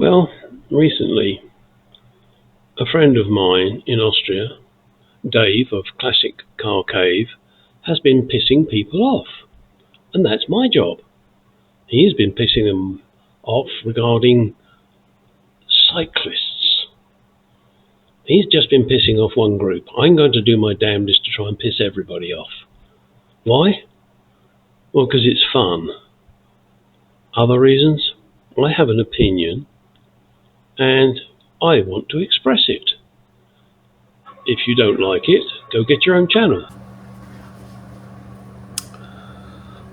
Well, recently, a friend of mine in Austria, Dave of Classic Car Cave, has been pissing people off. And that's my job. He's been pissing them off regarding cyclists. He's just been pissing off one group. I'm going to do my damnedest to try and piss everybody off. Why? Well, because it's fun. Other reasons? I have an opinion, and I want to express it. If you don't like it, go get your own channel.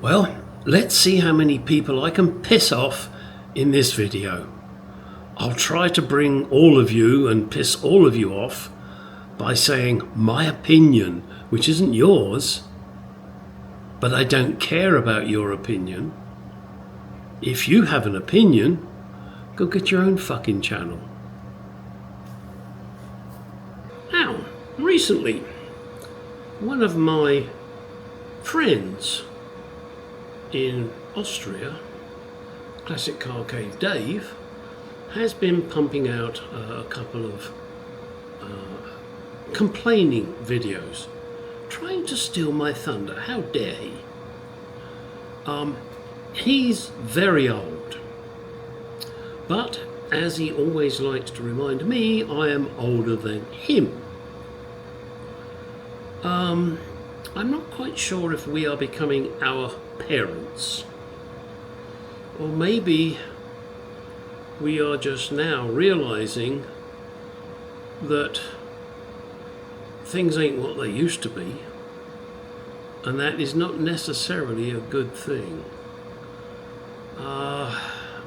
Well, let's see how many people I can piss off in this video. I'll try to bring all of you and piss all of you off by saying my opinion, which isn't yours, but I don't care about your opinion. If you have an opinion, go get your own fucking channel. Now, recently, one of my friends in Austria, Classic Car Cave Dave, has been pumping out a couple of complaining videos, trying to steal my thunder. How dare he? He's very old, but as he always likes to remind me, I am older than him. I'm not quite sure if we are becoming our parents, or maybe we are just now realizing that things ain't what they used to be, and that is not necessarily a good thing.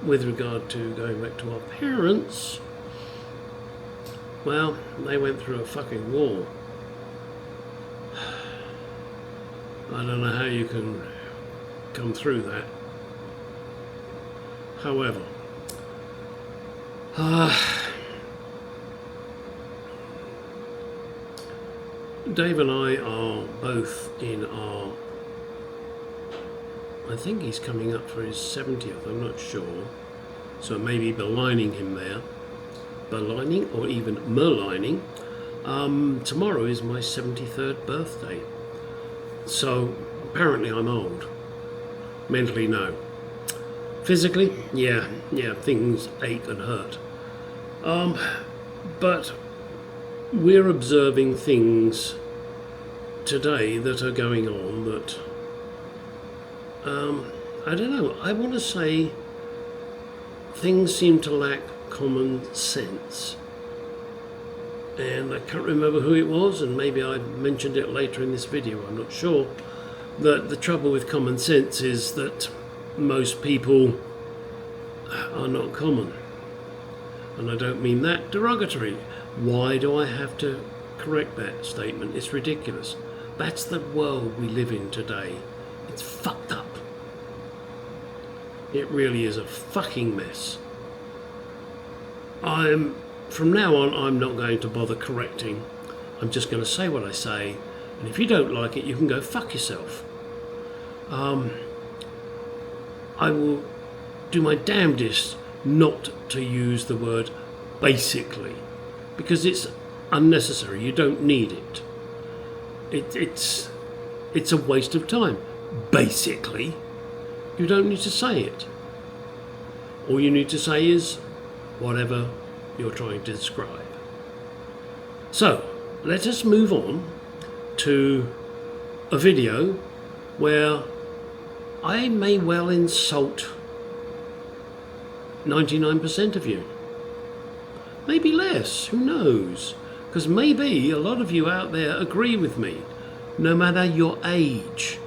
With regard to going back to our parents, well, they went through a fucking war. I don't know how you can come through that. However, Dave and I are both in our, I think he's coming up for his 70th, I'm not sure, so maybe maligning him there, maligning or even maligning. Tomorrow is my 73rd birthday, so apparently I'm old. Mentally, no. Physically, yeah, things ache and hurt. But we're observing things today that are going on that, I don't know, I want to say things seem to lack common sense. And I can't remember who it was, and maybe I mentioned it later in this video, I'm not sure, that the trouble with common sense is that most people are not common. And I don't mean that derogatory. Why do I have to correct that statement? It's ridiculous. That's the world we live in today. It's fucked up. It really is a fucking mess. From now on, I'm not going to bother correcting. I'm just going to say what I say, and if you don't like it, you can go fuck yourself. I will do my damnedest not to use the word basically, because it's unnecessary. You don't need it. It's a waste of time. Basically, you don't need to say it. All you need to say is whatever you're trying to describe. So let us move on to a video where I may well insult 99% of you. Maybe less, who knows? Because maybe a lot of you out there agree with me, no matter your age.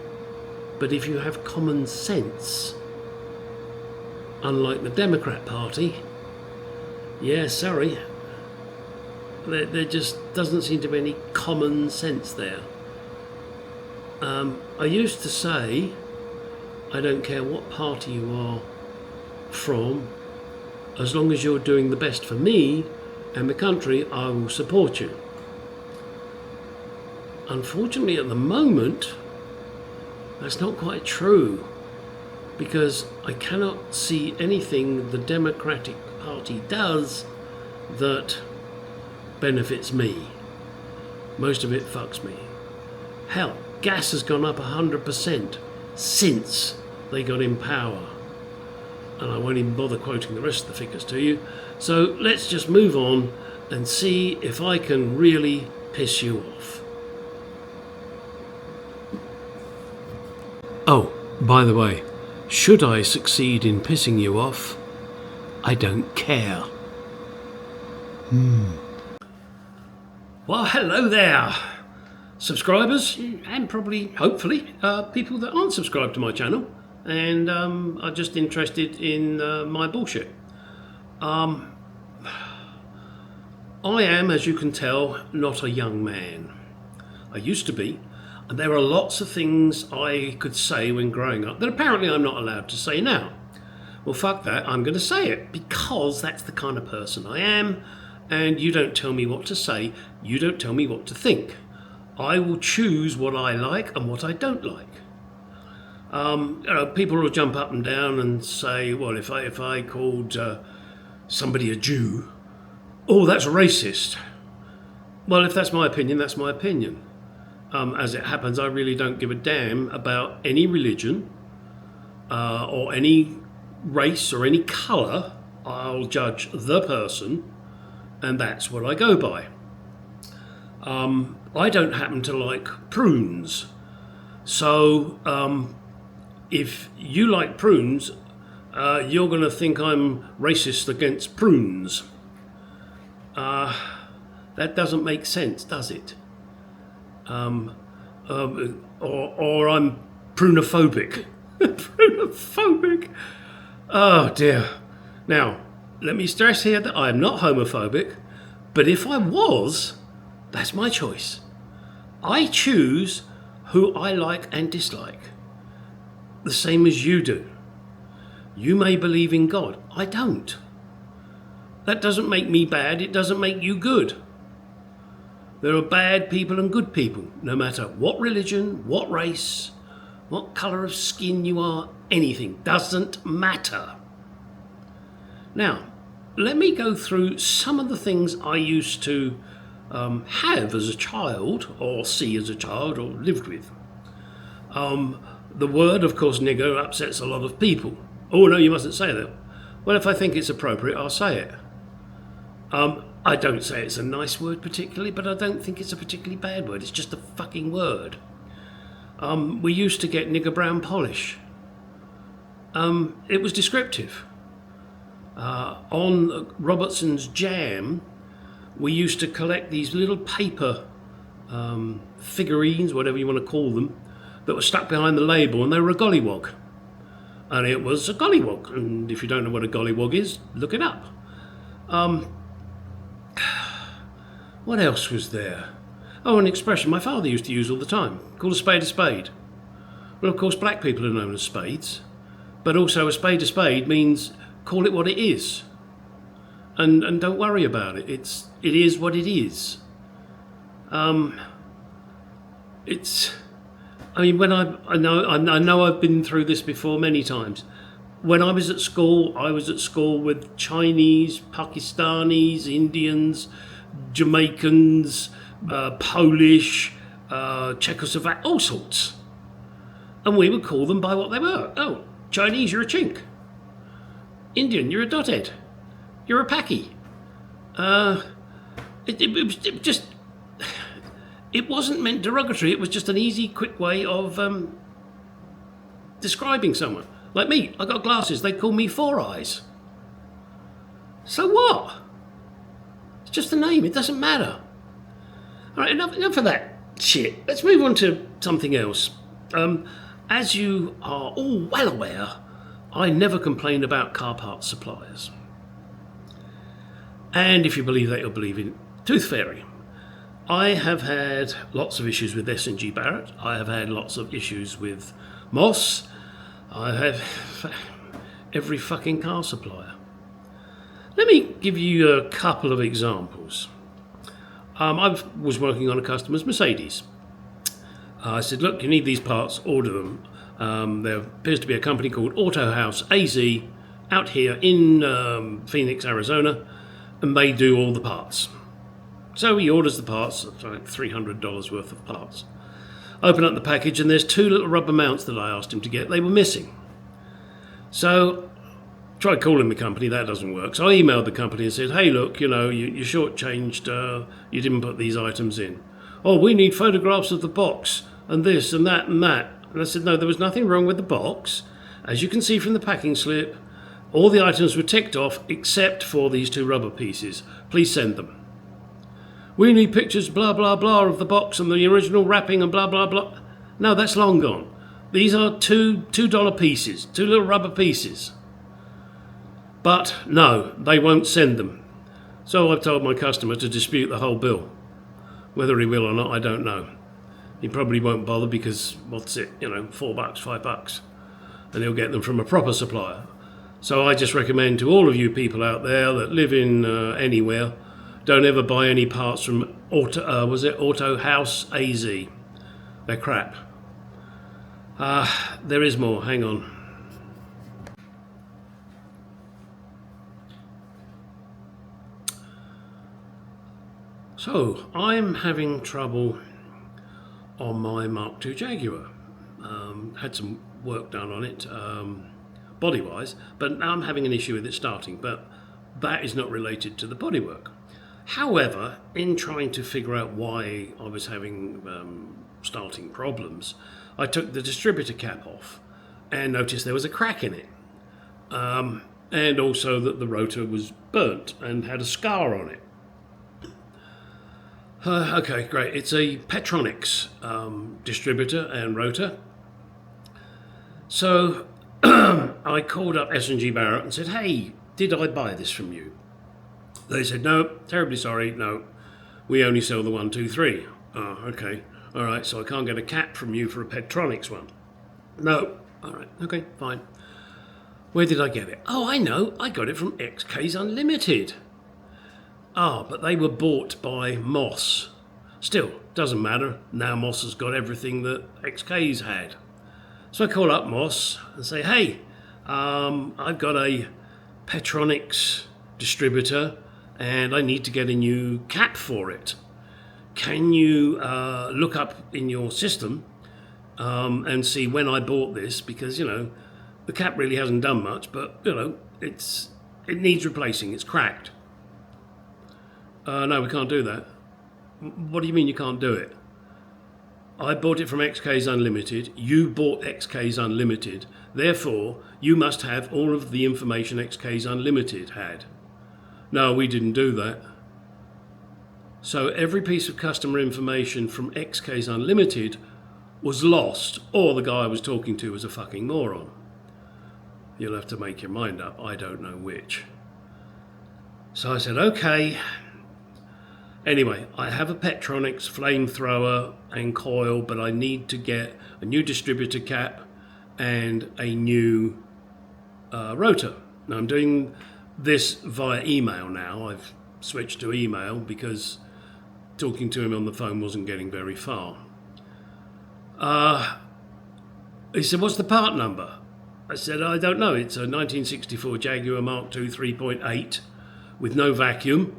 But if you have common sense, unlike the Democrat Party, yeah, sorry, there just doesn't seem to be any common sense there. I used to say, I don't care what party you are from, as long as you're doing the best for me and the country, I will support you. Unfortunately, at the moment, that's not quite true, because I cannot see anything the Democratic party does that benefits me. Most of it fucks me. Hell, gas has gone up 100% since they got in power. And I won't even bother quoting the rest of the figures to you. So let's just move on and see if I can really piss you off. Oh, by the way, should I succeed in pissing you off, I don't care. Well, hello there, subscribers, and probably, hopefully, people that aren't subscribed to my channel and are just interested in my bullshit. I am, as you can tell, not a young man. I used to be, and there are lots of things I could say when growing up that apparently I'm not allowed to say now. Well, fuck that, I'm going to say it, because that's the kind of person I am, and you don't tell me what to say, you don't tell me what to think. I will choose what I like and what I don't like. People will jump up and down and say, well, if I called somebody a Jew, oh, that's racist. Well, if that's my opinion, that's my opinion. As it happens, I really don't give a damn about any religion or any race or any colour. I'll judge the person, and that's what I go by. I don't happen to like prunes. So if you like prunes, you're going to think I'm racist against prunes. That doesn't make sense, does it? Or I'm prunophobic. Prunophobic. Oh dear. Now, let me stress here that I am not homophobic, but if I was, that's my choice. I choose who I like and dislike, the same as you do. You may believe in God. I don't. That doesn't make me bad. It doesn't make you good. There are bad people and good people, no matter what religion, what race, what colour of skin you are, anything. Doesn't matter. Now, let me go through some of the things I used to have as a child, or see as a child, or lived with. The word, of course, nigger, upsets a lot of people. Oh, no, you mustn't say that. Well, if I think it's appropriate, I'll say it. I don't say it's a nice word particularly, but I don't think it's a particularly bad word. It's just a fucking word. We used to get nigger brown polish. It was descriptive. On Robertson's Jam, we used to collect these little paper figurines, whatever you want to call them, that were stuck behind the label, and they were a gollywog. And it was a gollywog, and if you don't know what a gollywog is, look it up. What else was there? Oh, an expression my father used to use all the time, called a spade. Well, of course, black people are known as spades, but also a spade means call it what it is, and don't worry about it. It is what it is. I mean, when I know I've been through this before many times. When I was at school with Chinese, Pakistanis, Indians, Jamaicans, Polish, Czechoslovak, all sorts. And we would call them by what they were. Oh, Chinese, you're a chink. Indian, you're a dothead. You're a Paki. It wasn't meant derogatory. It was just an easy, quick way of describing someone. Like me, I got glasses. They call me Four Eyes. So what? It's just a name. It doesn't matter. All right, enough of that shit. Let's move on to something else. As you are all well aware, I never complain about car parts suppliers. And if you believe that, you'll believe in Tooth Fairy. I have had lots of issues with S&G Barrett. I have had lots of issues with Moss. I have every fucking car supplier. Let me give you a couple of examples. I was working on a customer's Mercedes. I said, look, you need these parts, order them. There appears to be a company called Auto House AZ out here in Phoenix, Arizona, and they do all the parts. So he orders the parts, like $300 worth of parts. Open up the package and there's 2 little rubber mounts that I asked him to get. They were missing. So tried calling the company, that doesn't work. So I emailed the company and said, hey, look, you shortchanged, you didn't put these items in. Oh, we need photographs of the box and this and that and that. And I said, no, there was nothing wrong with the box. As you can see from the packing slip, all the items were ticked off except for these 2 rubber pieces. Please send them. We need pictures, blah, blah, blah, of the box and the original wrapping and blah, blah, blah. No, that's long gone. These are $2 pieces, 2 little rubber pieces. But no, they won't send them. So I've told my customer to dispute the whole bill. Whether he will or not, I don't know. He probably won't bother because, what's it, $4, $5. And he'll get them from a proper supplier. So I just recommend to all of you people out there that live in anywhere, don't ever buy any parts from Auto House AZ. They're crap. There is more, hang on. So, I'm having trouble on my Mark II Jaguar. Had some work done on it, body-wise, but now I'm having an issue with it starting, but that is not related to the bodywork. However, in trying to figure out why I was having starting problems, I took the distributor cap off and noticed there was a crack in it. And also that the rotor was burnt and had a scar on it. Okay, great. It's a Petronix distributor and rotor. So I called up S&G Barrett and said, hey, did I buy this from you? They said, no, terribly sorry, no. We only sell the 123. Oh, okay. All right, so I can't get a cap from you for a Petronix one. No. All right, okay, fine. Where did I get it? Oh, I know. I got it from XK's Unlimited. Ah, but they were bought by Moss. Still, doesn't matter. Now Moss has got everything that XK's had. So I call up Moss and say, hey, I've got a Petronix distributor and I need to get a new cap for it. Can you look up in your system and see when I bought this? Because, the cap really hasn't done much, but, it needs replacing. It's cracked. No, we can't do that. What do you mean you can't do it? I bought it from XK's Unlimited. You bought XK's Unlimited. Therefore, you must have all of the information XK's Unlimited had. No, we didn't do that. So every piece of customer information from XK's Unlimited was lost, or the guy I was talking to was a fucking moron. You'll have to make your mind up. I don't know which. So I said, okay. Anyway, I have a Petronix flamethrower and coil, but I need to get a new distributor cap and a new rotor. Now I'm doing this via email now. I've switched to email because talking to him on the phone wasn't getting very far. He said, what's the part number? I said, I don't know. It's a 1964 Jaguar Mark II 3.8 with no vacuum.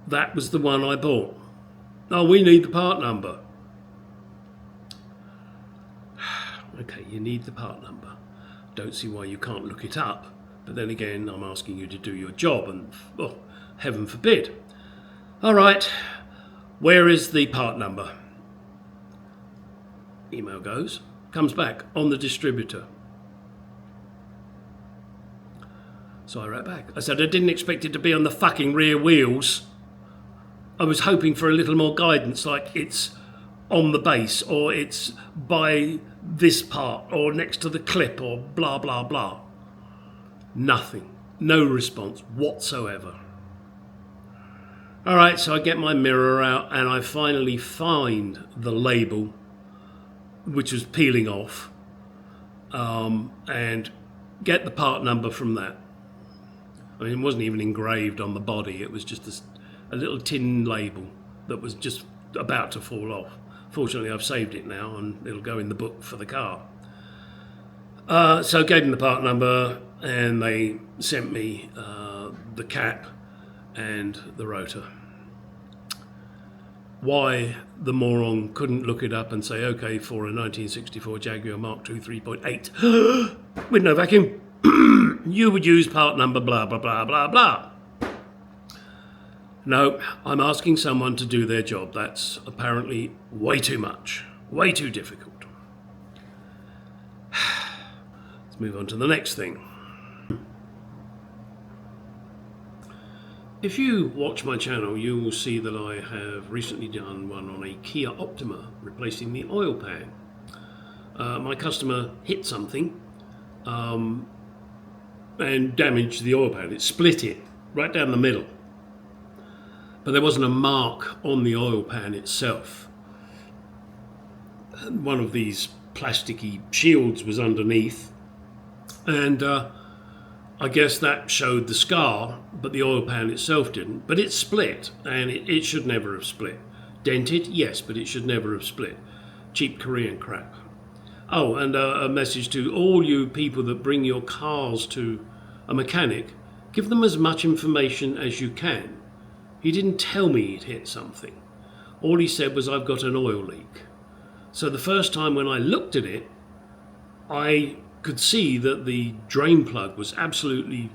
That was the one I bought. Oh, we need the part number. Okay, you need the part number. Don't see why you can't look it up. But then again, I'm asking you to do your job and, oh, heaven forbid. All right, where is the part number? Email goes, comes back on the distributor. So I wrote back. I said, I didn't expect it to be on the fucking rear wheels. I was hoping for a little more guidance, like it's on the base, or it's by this part, or next to the clip, or blah, blah, blah. Nothing. No response whatsoever. All right, so I get my mirror out, and I finally find the label, which was peeling off, and get the part number from that. I mean, it wasn't even engraved on the body. It was just a little tin label that was just about to fall off. Fortunately, I've saved it now and it'll go in the book for the car. So I gave him the part number and they sent me the cap and the rotor. Why the moron couldn't look it up and say, okay, for a 1964 Jaguar Mark II 3.8 with no vacuum, you would use part number blah, blah, blah, blah, blah. No, I'm asking someone to do their job. That's apparently way too much, way too difficult. Let's move on to the next thing. If you watch my channel, you will see that I have recently done one on a Kia Optima, replacing the oil pan. My customer hit something and damaged the oil pan. It split it right down the middle. But there wasn't a mark on the oil pan itself. One of these plasticky shields was underneath, and I guess that showed the scar, but the oil pan itself didn't. But it split, and it should never have split. Dented, yes, but it should never have split. Cheap Korean crap. Oh, and a message to all you people that bring your cars to a mechanic: give them as much information as you can. He didn't tell me he'd hit something. All he said was, I've got an oil leak. So the first time when I looked at it, I could see that the drain plug was absolutely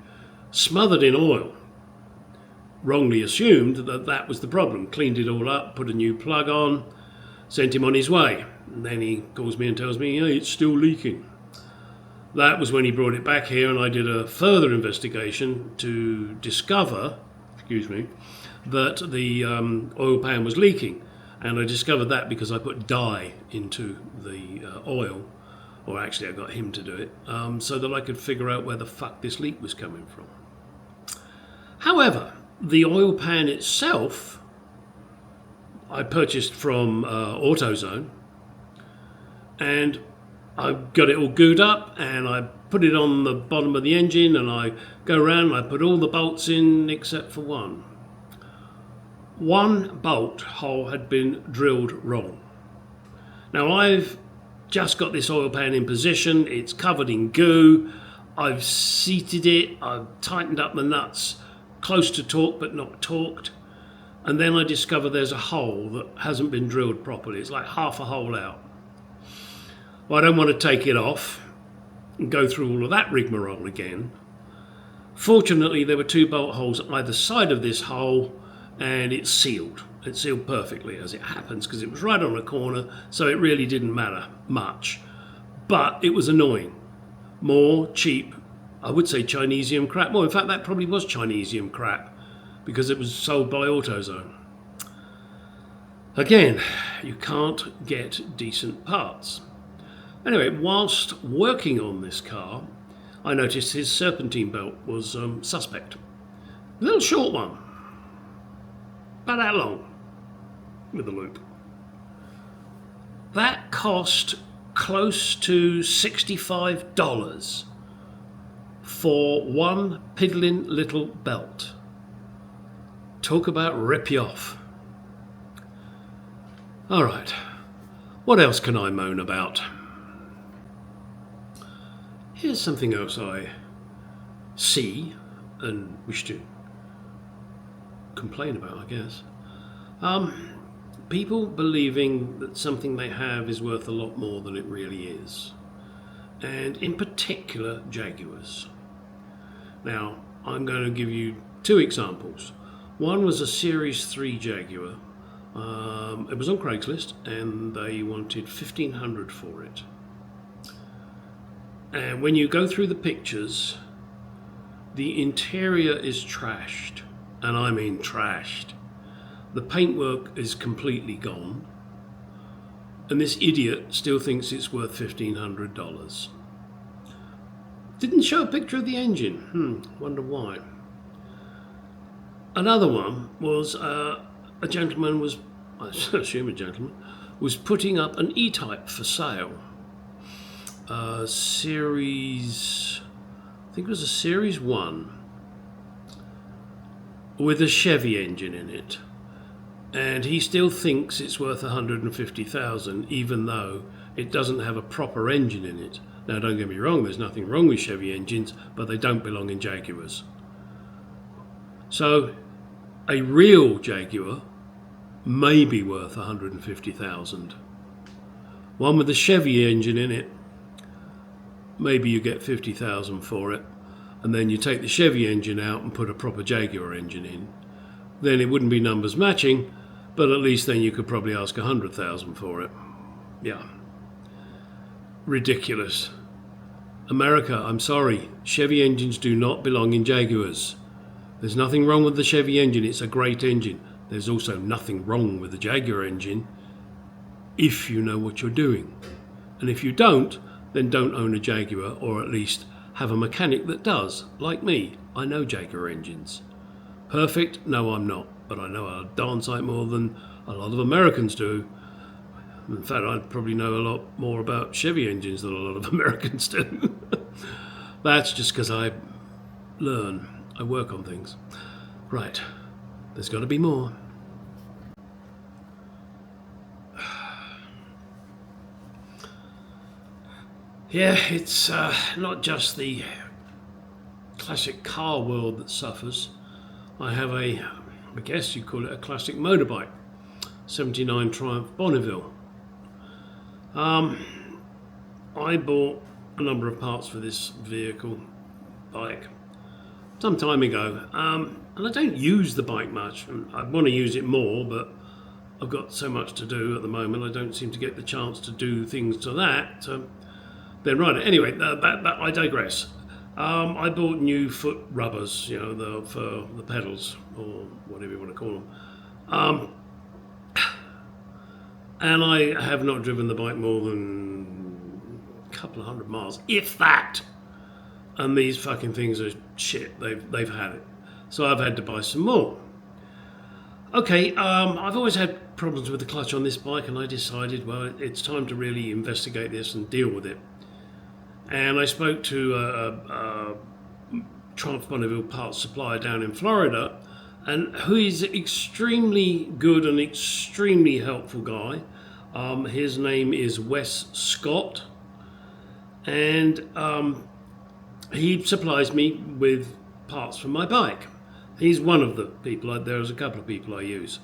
smothered in oil. Wrongly assumed that that was the problem. Cleaned it all up, put a new plug on, sent him on his way. And then he calls me and tells me, hey, it's still leaking. That was when he brought it back here, and I did a further investigation to discover, that the oil pan was leaking. And I discovered that because I put dye into the oil, or actually I got him to do it, so that I could figure out where the fuck this leak was coming from. However, the oil pan itself, I purchased from AutoZone, and I got it all glued up, and I put it on the bottom of the engine, and I go around and I put all the bolts in except for one. One bolt hole had been drilled wrong. Now I've just got this oil pan in position, it's covered in goo, I've seated it, I've tightened up the nuts close to torque but not torqued, and then I discover there's a hole that hasn't been drilled properly. It's like half a hole out. Well, I don't want to take it off and go through all of that rigmarole again. Fortunately, there were two bolt holes either side of this hole, and it's sealed. It's sealed perfectly, as it happens, because it was right on a corner, so it really didn't matter much. But it was annoying. More cheap, I would say Chinesium crap. Well, in fact, that probably was Chinesium crap, because it was sold by AutoZone. Again, you can't get decent parts. Anyway, whilst working on this car, I noticed his serpentine belt was suspect. A little short one. About that long, with the loop. That cost close to $65 for one piddling little belt. Talk about rip you off. All right, what else can I moan about? Here's something else I see and wish to complain about, I guess. People believing that something they have is worth a lot more than it really is. And in particular, Jaguars. Now, I'm going to give you two examples. One was a Series 3 Jaguar. It was on Craigslist, and they wanted $1,500 for it. And when you go through the pictures, the interior is trashed. And I mean trashed. The paintwork is completely gone, and this idiot still thinks it's worth $1,500. Didn't show a picture of the engine. Wonder why. Another one was a gentleman was, I assume a gentleman, was putting up an E-Type for sale. Series, I think it was a Series 1. With a Chevy engine in it, and he still thinks it's worth $150,000, even though it doesn't have a proper engine in it. Now, don't get me wrong, there's nothing wrong with Chevy engines, but they don't belong in Jaguars. So, a real Jaguar may be worth 150,000. One with a Chevy engine in it, maybe you get 50,000 for it, and then you take the Chevy engine out and put a proper Jaguar engine in. Then it wouldn't be numbers matching, but at least then you could probably ask 100,000 for it. Yeah. Ridiculous. America, I'm sorry, Chevy engines do not belong in Jaguars. There's nothing wrong with the Chevy engine, it's a great engine. There's also nothing wrong with the Jaguar engine if you know what you're doing. And if you don't, then don't own a Jaguar, or at least have a mechanic that does. Like me, I know Jaguar engines. Perfect? No, I'm not, but I know a darn sight more than a lot of Americans do. In fact, I probably know a lot more about Chevy engines than a lot of Americans do. That's just because I learn. I work on things. Right. There's got to be more. Yeah, it's not just the classic car world that suffers. I have I guess you call it a classic motorbike, 79 Triumph Bonneville. I bought a number of parts for this bike some time ago, and I don't use the bike much. I want to use it more, but I've got so much to do at the moment. I don't seem to get the chance to do things to that. Then right, anyway, I digress. I bought new foot rubbers, for the pedals, or whatever you want to call them. And I have not driven the bike more than a couple of 100 miles, if that. And these fucking things are shit. They've had it. So I've had to buy some more. Okay, I've always had problems with the clutch on this bike, and I decided, well, it's time to really investigate this and deal with it. And I spoke to a Triumph Bonneville parts supplier down in Florida, and who is extremely good and extremely helpful guy. His name is Wes Scott, and he supplies me with parts for my bike. He's one of the people. There's a couple of people I use,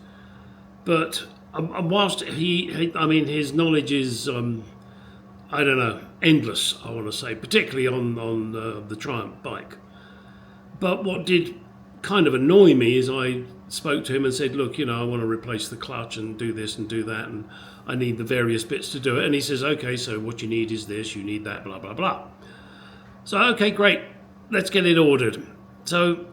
but whilst his knowledge is I don't know, endless, I want to say, particularly on the Triumph bike. But what did kind of annoy me is I spoke to him and said, look, I want to replace the clutch and do this and do that, and I need the various bits to do it. And he says, okay, so what you need is this, you need that, blah, blah, blah. So, okay, great, let's get it ordered. So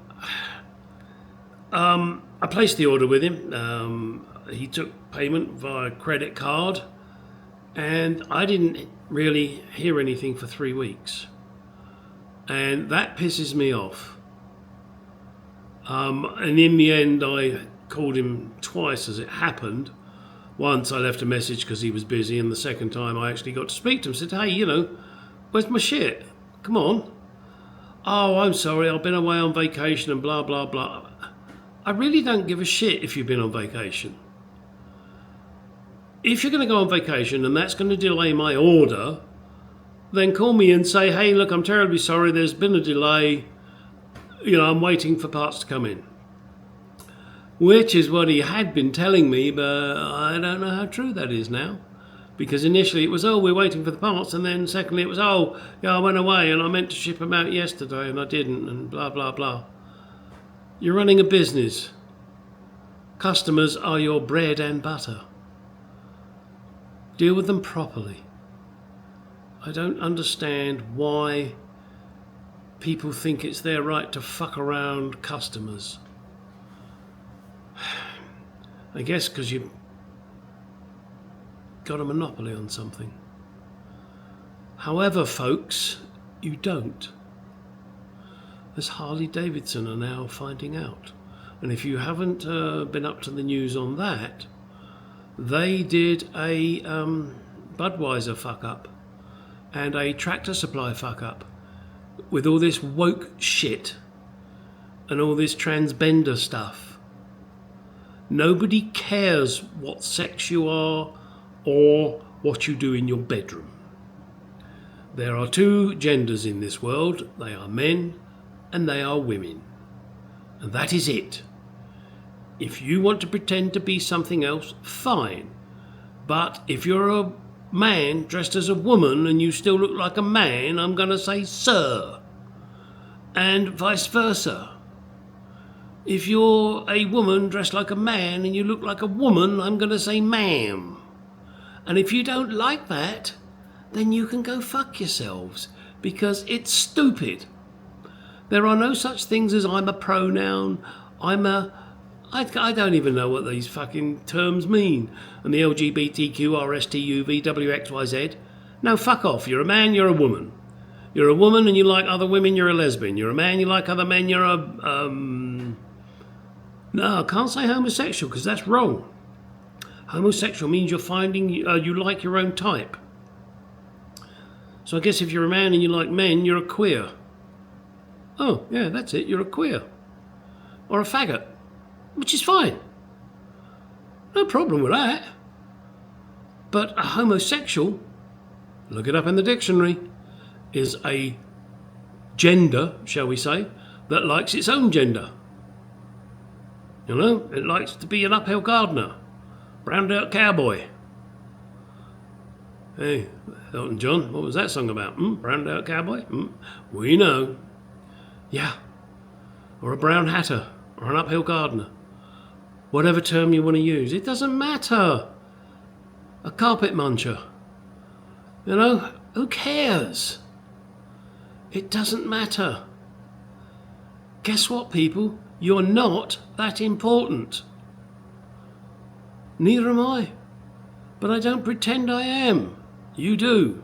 I placed the order with him. He took payment via credit card, and I didn't really hear anything for 3 weeks. And that pisses me off. And in the end, I called him twice as it happened. Once I left a message because he was busy, and the second time I actually got to speak to him. Said, hey, where's my shit? Come on. Oh, I'm sorry, I've been away on vacation and blah, blah, blah. I really don't give a shit if you've been on vacation. If you're going to go on vacation and that's going to delay my order, then call me and say, hey, look, I'm terribly sorry, there's been a delay. I'm waiting for parts to come in. Which is what he had been telling me, but I don't know how true that is now. Because initially it was, we're waiting for the parts, and then secondly it was, I went away and I meant to ship them out yesterday and I didn't, and blah, blah, blah. You're running a business. Customers are your bread and butter. Deal with them properly. I don't understand why people think it's their right to fuck around customers. I guess because you've got a monopoly on something. However, folks, you don't. As Harley Davidson are now finding out. And if you haven't been up to the news on that, they did a Budweiser fuck up and a Tractor Supply fuck up with all this woke shit and all this transgender stuff. Nobody cares what sex you are or what you do in your bedroom. There are two genders in this world. They are men and they are women. And that is it. If you want to pretend to be something else, fine. But if you're a man dressed as a woman and you still look like a man, I'm going to say sir. And vice versa. If you're a woman dressed like a man and you look like a woman, I'm going to say ma'am. And if you don't like that, then you can go fuck yourselves, because it's stupid. There are no such things as I'm a pronoun, I don't even know what these fucking terms mean. And the LGBTQRSTUVWXYZ. No, fuck off. You're a man, you're a woman. You're a woman and you like other women, you're a lesbian. You're a man, you like other men, you're a... No, I can't say homosexual because that's wrong. Homosexual means you're finding you like your own type. So I guess if you're a man and you like men, you're a queer. Oh, yeah, that's it. You're a queer. Or a faggot. Which is fine. No problem with that. But a homosexual, look it up in the dictionary, is a gender, shall we say, that likes its own gender. You know, it likes to be an uphill gardener, browned out cowboy. Hey, Elton John, what was that song about? Browned out cowboy? We know. Yeah. Or a brown hatter, or an uphill gardener. Whatever term you want to use, it doesn't matter. A carpet muncher. You know, who cares? It doesn't matter. Guess what, people? You're not that important. Neither am I. But I don't pretend I am. You do.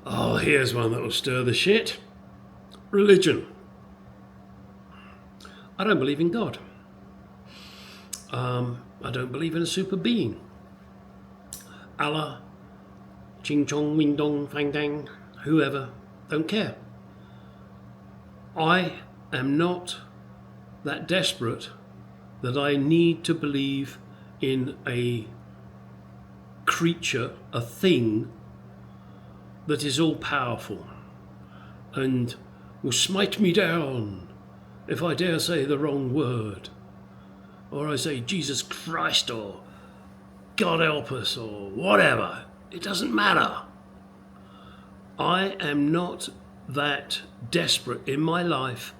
Oh, here's one that will stir the shit. Religion. I don't believe in God. I don't believe in a super being. Allah, Ching Chong, Wing Dong, Fang Dang, whoever, don't care. I am not that desperate that I need to believe in a creature, a thing that is all powerful and will smite me down if I dare say the wrong word, or I say Jesus Christ or God help us or whatever. It doesn't matter. I am not that desperate in my life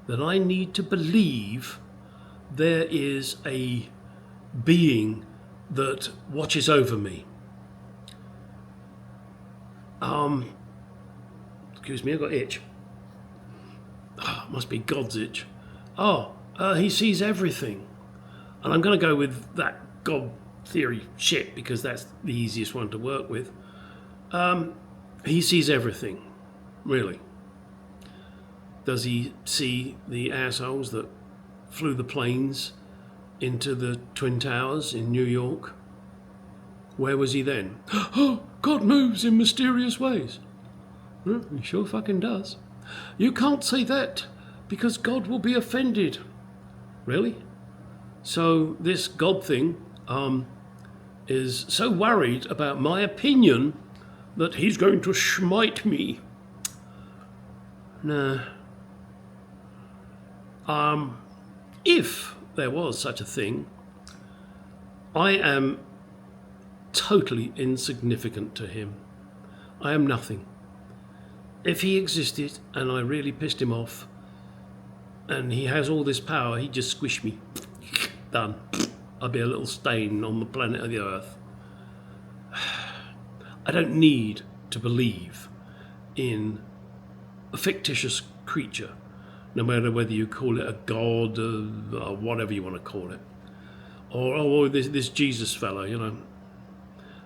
that I need to believe there is a being that watches over me. Excuse me, I've got itch. It must be God's itch. He sees everything. And I'm going to go with that God theory shit because that's the easiest one to work with. He sees everything, really. Does he see the assholes that flew the planes into the Twin Towers in New York? Where was he then? Oh, God moves in mysterious ways. He sure fucking does. You can't say that because God will be offended. Really? So this God thing is so worried about my opinion that he's going to smite me. Nah. If there was such a thing, I am totally insignificant to him. I am nothing. If he existed and I really pissed him off and he has all this power, he'd just squish me. Done. I'd be a little stain on the planet of the Earth. I don't need to believe in a fictitious creature, no matter whether you call it a god or whatever you want to call it. Or this Jesus fellow, you know.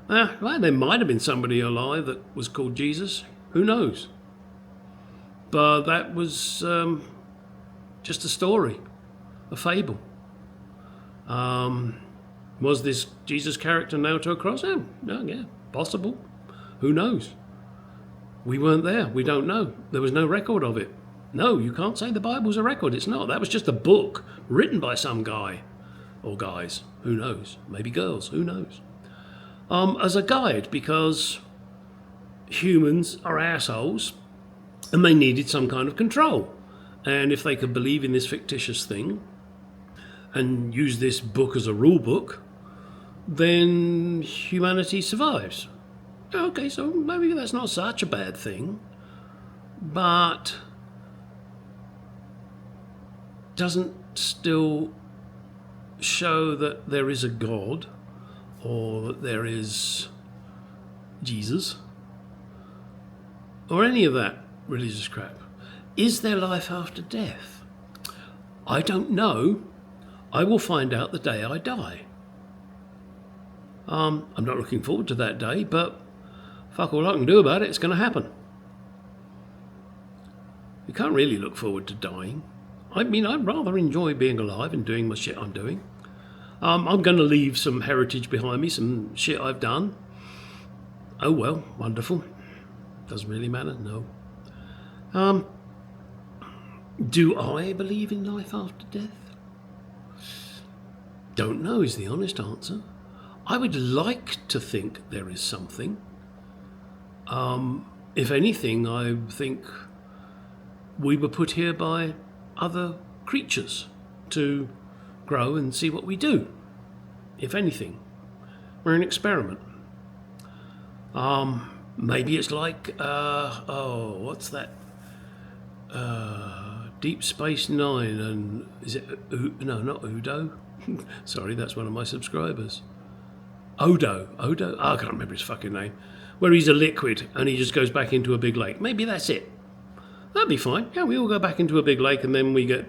Well, there might have been somebody alive that was called Jesus. Who knows? But that was just a story, a fable. Was this Jesus character nailed to a cross? Yeah, possible. Who knows? We weren't there. We don't know. There was no record of it. No, you can't say the Bible's a record. It's not. That was just a book written by some guy or guys. Who knows? Maybe girls. Who knows? As a guide, because humans are assholes and they needed some kind of control. And if they could believe in this fictitious thing and use this book as a rule book, then humanity survives. Okay, so maybe that's not such a bad thing, but doesn't still show that there is a God or that there is Jesus or any of that religious crap. Is there life after death? I don't know. I will find out the day I die. I'm not looking forward to that day, but fuck all I can do about it. It's going to happen. You can't really look forward to dying. I mean, I rather enjoy being alive and doing my shit I'm doing. I'm going to leave some heritage behind me, some shit I've done. Oh well, wonderful. Doesn't really matter, no. Do I believe in life after death? Don't know is the honest answer. I would like to think there is something. If anything, I think we were put here by other creatures to grow and see what we do. If anything, we're an experiment. Maybe it's like, what's that? Deep Space Nine, and is it, no, not Udo. Sorry, that's one of my subscribers. Odo, I can't remember his fucking name. Where he's a liquid and he just goes back into a big lake. Maybe that's it. That'd be fine. Yeah, we all go back into a big lake and then we get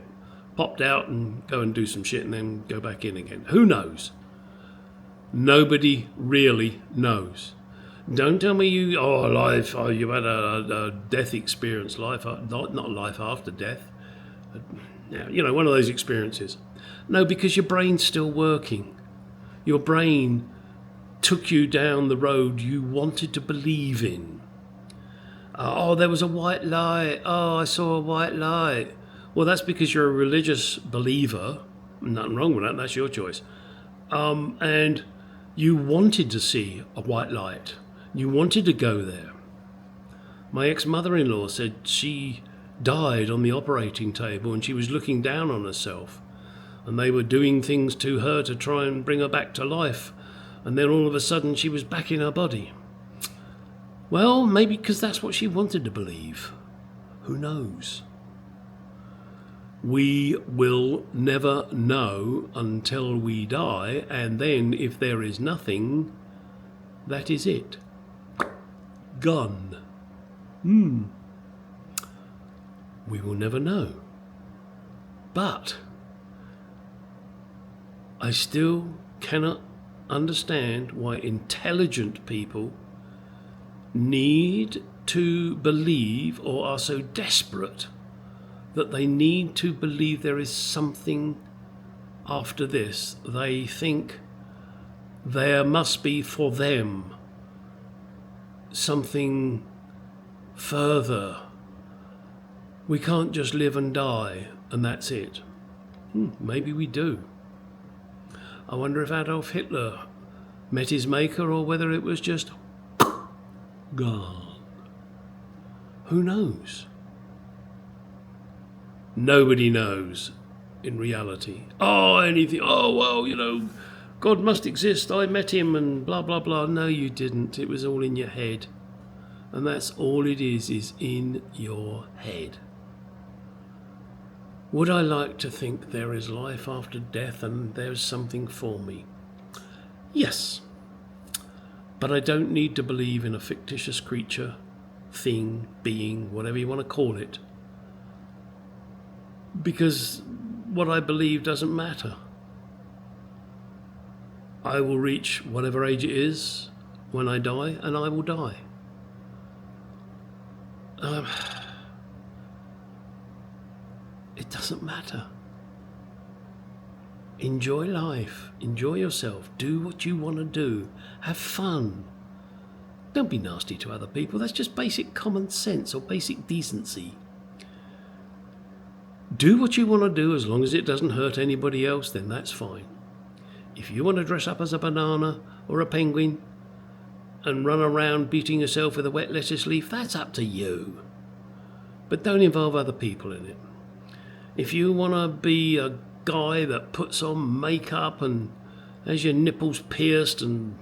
popped out and go and do some shit and then go back in again. Who knows? Nobody really knows. Don't tell me you had a death experience, not life after death. One of those experiences. No, because your brain's still working. Your brain took you down the road you wanted to believe in. There was a white light. Oh, I saw a white light. Well, that's because you're a religious believer. Nothing wrong with that. That's your choice. And you wanted to see a white light. You wanted to go there. My ex-mother-in-law said she died on the operating table and she was looking down on herself. And they were doing things to her to try and bring her back to life. And then all of a sudden she was back in her body. Well, maybe because that's what she wanted to believe. Who knows? We will never know until we die, and then if there is nothing, that is it. Gone. We will never know. But I still cannot understand why intelligent people need to believe or are so desperate that they need to believe there is something after this. They think there must be for them something further. We can't just live and die and that's it. Maybe we do. I wonder if Adolf Hitler met his maker or whether it was just gone. Who knows? Nobody knows in reality. Anything. God must exist. I met him and blah, blah, blah. No, you didn't. It was all in your head. And that's all it is in your head. Would I like to think there is life after death and there's something for me? Yes. But I don't need to believe in a fictitious creature, thing, being, whatever you want to call it. Because what I believe doesn't matter. I will reach whatever age it is when I die, and I will die. It doesn't matter. Enjoy life. Enjoy yourself. Do what you want to do. Have fun. Don't be nasty to other people. That's just basic common sense or basic decency. Do what you want to do as long as it doesn't hurt anybody else, then that's fine. If you want to dress up as a banana or a penguin and run around beating yourself with a wet lettuce leaf, that's up to you. But don't involve other people in it. If you want to be a guy that puts on makeup and has your nipples pierced and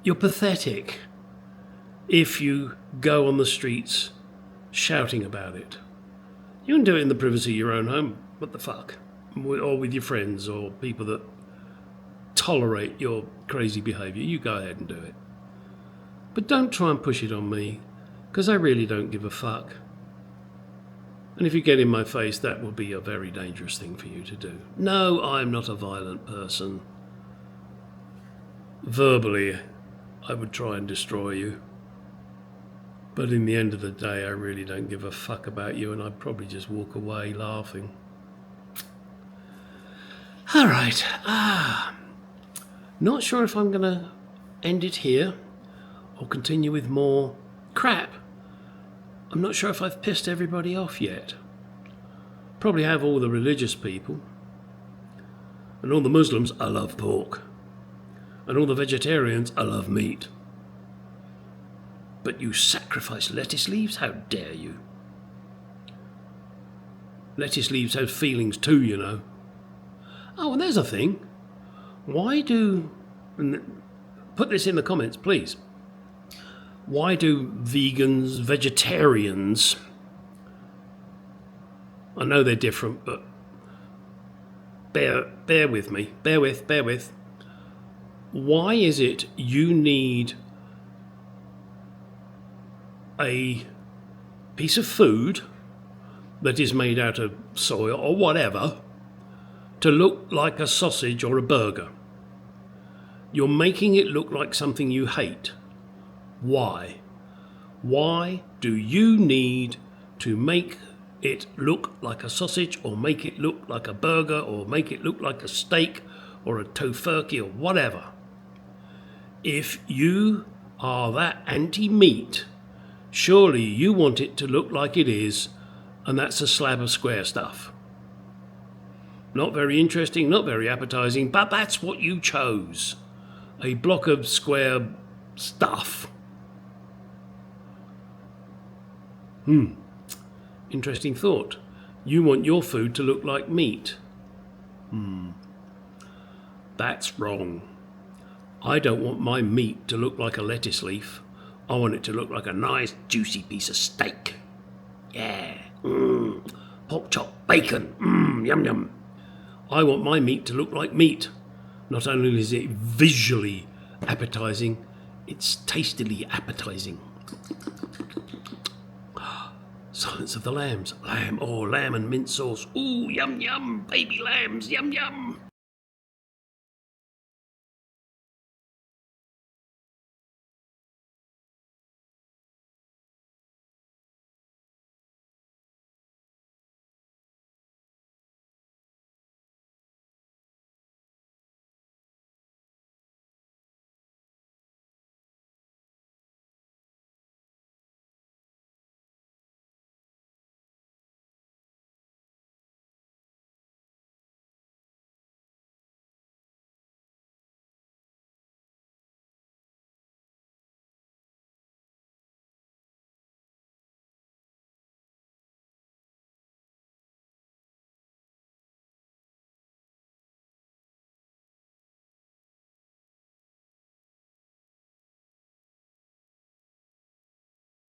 you're pathetic if you go on the streets shouting about it. You can do it in the privacy of your own home. What the fuck? Or with your friends or people that tolerate your crazy behaviour. You go ahead and do it. But don't try and push it on me, because I really don't give a fuck. And if you get in my face, that will be a very dangerous thing for you to do. No, I'm not a violent person. Verbally, I would try and destroy you. But in the end of the day, I really don't give a fuck about you, and I'd probably just walk away laughing. All right. Not sure if I'm going to end it here or continue with more crap. I'm not sure if I've pissed everybody off yet. Probably have all the religious people. And all the Muslims, I love pork. And all the vegetarians, I love meat. But you sacrifice lettuce leaves? How dare you? Lettuce leaves have feelings too, you know. Oh, and there's a thing. Why do... And put this in the comments, please. Why do vegans, vegetarians... I know they're different, but bear with me. Bear with. Why is it you need a piece of food that is made out of soy or whatever to look like a sausage or a burger? You're making it look like something you hate. Why? Why do you need to make it look like a sausage, or make it look like a burger, or make it look like a steak or a tofurkey or whatever? If you are that anti-meat, surely you want it to look like it is, and that's a slab of square stuff. Not very interesting, not very appetizing, but that's what you chose. A block of square stuff. Interesting thought. You want your food to look like meat. That's wrong. I don't want my meat to look like a lettuce leaf. I want it to look like a nice juicy piece of steak. Yeah. Pork chop, bacon. Yum yum. I want my meat to look like meat. Not only is it visually appetizing, it's tastily appetizing. Silence of the Lambs. Lamb and mint sauce. Ooh, yum yum, baby lambs, yum yum.